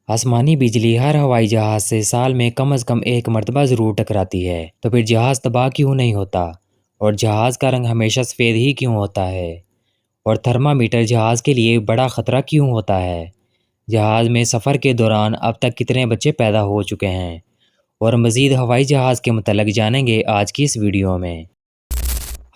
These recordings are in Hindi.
आसमानी बिजली हर हवाई जहाज से साल में कम से कम एक मरतबा ज़रूर टकराती है, तो फिर जहाज़ तबाह क्यों नहीं होता? और जहाज़ का रंग हमेशा सफ़ेद ही क्यों होता है? और थर्मामीटर जहाज़ के लिए बड़ा ख़तरा क्यों होता है? जहाज़ में सफ़र के दौरान अब तक कितने बच्चे पैदा हो चुके हैं? और मज़ीद हवाई जहाज़ के मुतल्लिक़ जानेंगे आज की इस वीडियो में।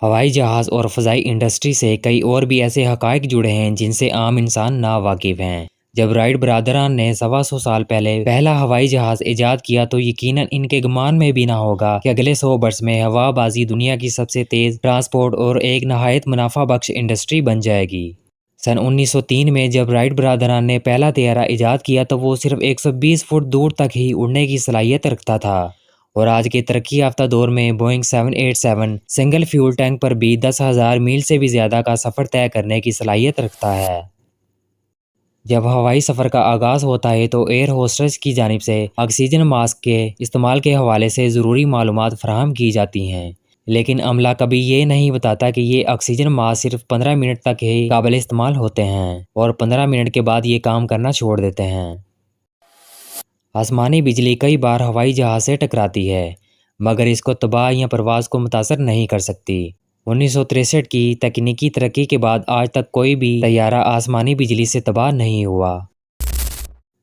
हवाई जहाज़ और फ़ज़ाई इंडस्ट्री से कई और भी ऐसे हक़ाइक़ जुड़े हैं जिनसे आम इंसान नावाकिफ़ हैं। जब राइट बरादरान ने 125 साल पहले पहला हवाई जहाज़ ईजाद किया तो यकीनन इनके गुमान में भी ना होगा कि अगले 100 बरस में हवाबाजी दुनिया की सबसे तेज़ ट्रांसपोर्ट और एक नहायत मुनाफा बख्श इंडस्ट्री बन जाएगी। सन 1903 में जब राइट बरादरान ने पहला तैयारा ईजाद किया तो वो सिर्फ 120 फुट दूर तक ही उड़ने की सलाहियत रखता था, और आज के तरक्की याफ्ता दौर में बोइंग 787 सिंगल फ्यूल टैंक पर भी 10,000 मील से भी ज़्यादा का सफ़र तय करने की सलाहियत रखता है। जब हवाई सफ़र का आगाज़ होता है तो एयर होस्टेस की जानिब से ऑक्सीजन मास्क के इस्तेमाल के हवाले से ज़रूरी मालूमात फ़राहम की जाती हैं, लेकिन अमला कभी ये नहीं बताता कि ये ऑक्सीजन मास्क सिर्फ 15 मिनट तक ही काबिल इस्तेमाल होते हैं और 15 मिनट के बाद ये काम करना छोड़ देते हैं। आसमानी बिजली कई बार हवाई जहाज़ से टकराती है, मगर इसको तबाह या परवाज़ को मुतासर नहीं कर सकती। 1963 की तकनीकी तरक्की के बाद आज तक कोई भी तैयारा आसमानी बिजली से तबाह नहीं हुआ।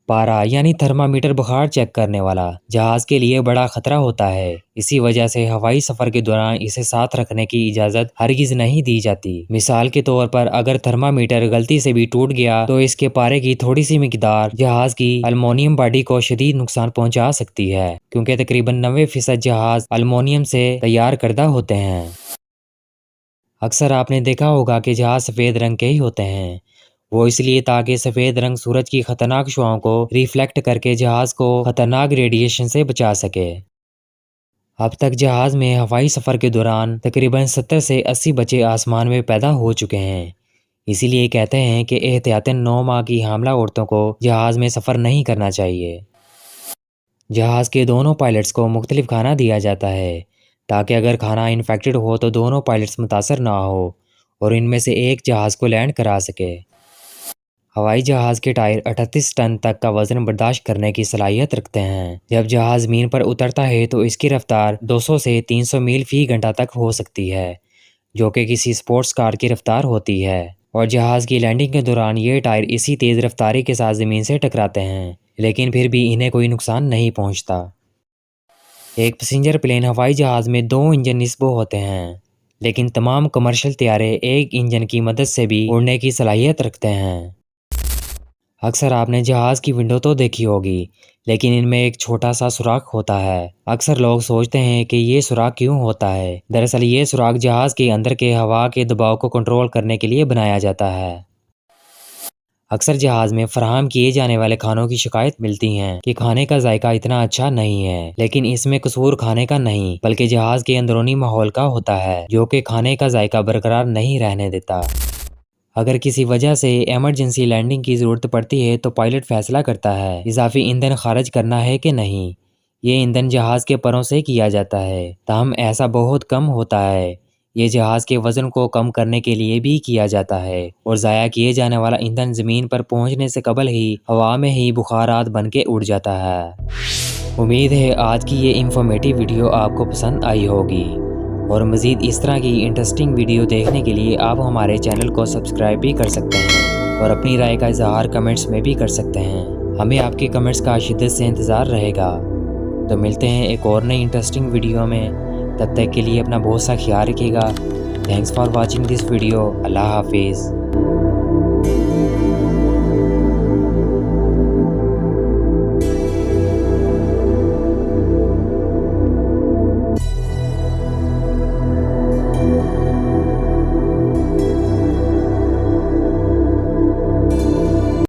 पारा यानी थर्मामीटर बुखार चेक करने वाला जहाज़ के लिए बड़ा ख़तरा होता है। इसी वजह से हवाई सफ़र के दौरान इसे साथ रखने की इजाज़त हरगिज़ नहीं दी जाती। मिसाल के तौर पर अगर थर्मामीटर गलती से भी टूट गया तो इसके पारे की थोड़ी सी मिकदार जहाज़ की एल्युमिनियम बॉडी को शदीद नुकसान पहुँचा सकती है, क्योंकि तकरीबन 90% जहाज़ एल्युमिनियम से तैयार करदा होते हैं। अक्सर आपने देखा होगा कि जहाज़ सफ़ेद रंग के ही होते हैं। वो इसलिए ताकि सफ़ेद रंग सूरज की ख़तरनाक शुआओं को रिफ्लेक्ट करके जहाज़ को ख़तरनाक रेडिएशन से बचा सके। अब तक जहाज़ में हवाई सफ़र के दौरान तकरीबन 70 से 80 बच्चे आसमान में पैदा हो चुके हैं। इसीलिए कहते हैं कि एहतियातन 9 माह की हामला औरतों को जहाज़ में सफ़र नहीं करना चाहिए। जहाज़ के दोनों पायलट्स को मुख्तलिफ खाना दिया जाता है ताकि अगर खाना इन्फेक्टेड हो तो दोनों पायलट्स मुतासर ना हो और इनमें से एक जहाज़ को लैंड करा सके। हवाई जहाज़ के टायर 38 टन तक का वज़न बर्दाश्त करने की सलाहियत रखते हैं। जब जहाज़ ज़मीन पर उतरता है तो इसकी रफ्तार 200 से 300 मील फ़ी घंटा तक हो सकती है, जो कि किसी स्पोर्ट्स कार की रफ्तार होती है। और जहाज़ की लैंडिंग के दौरान ये टायर इसी तेज़ रफ्तारी के साथ ज़मीन से टकराते हैं, लेकिन फिर भी इन्हें कोई नुकसान नहीं पहुँचता। एक पैसेंजर प्लेन हवाई जहाज़ में 2 इंजन निस्बो होते हैं, लेकिन तमाम कमर्शियल तैयारे एक इंजन की मदद से भी उड़ने की सलाहियत रखते हैं। अक्सर आपने जहाज़ की विंडो तो देखी होगी, लेकिन इनमें एक छोटा सा सुराख होता है। अक्सर लोग सोचते हैं कि ये सुराख क्यों होता है। दरअसल ये सुराख जहाज़ के अंदर के हवा के दबाव को कंट्रोल करने के लिए बनाया जाता है। अक्सर जहाज़ में फराहम किए जाने वाले खानों की शिकायत मिलती हैं कि खाने का जायका इतना अच्छा नहीं है, लेकिन इसमें कसूर खाने का नहीं बल्कि जहाज़ के अंदरूनी माहौल का होता है, जो कि खाने का जायका बरकरार नहीं रहने देता। अगर किसी वजह से इमरजेंसी लैंडिंग की ज़रूरत पड़ती है तो पायलट फैसला करता है इजाफी ईंधन खारिज करना है कि नहीं। ये ईंधन जहाज़ के परों से किया जाता है, ताहम ऐसा बहुत कम होता है। ये जहाज़ के वज़न को कम करने के लिए भी किया जाता है और ज़ाया किए जाने वाला ईंधन ज़मीन पर पहुंचने से कबल ही हवा में ही बुखारात बन के उड़ जाता है। उम्मीद है आज की ये इंफॉर्मेटिव वीडियो आपको पसंद आई होगी, और मज़ीद इस तरह की इंटरेस्टिंग वीडियो देखने के लिए आप हमारे चैनल को सब्सक्राइब भी कर सकते हैं और अपनी राय का इजहार कमेंट्स में भी कर सकते हैं। हमें आपके कमेंट्स का शिद्दत से इंतज़ार रहेगा। तो मिलते हैं एक और नई इंटरेस्टिंग वीडियो में। तब तक के लिए अपना बहुत सा ख्याल रखिएगा। Thanks for watching this video. अल्लाह हाफिज़।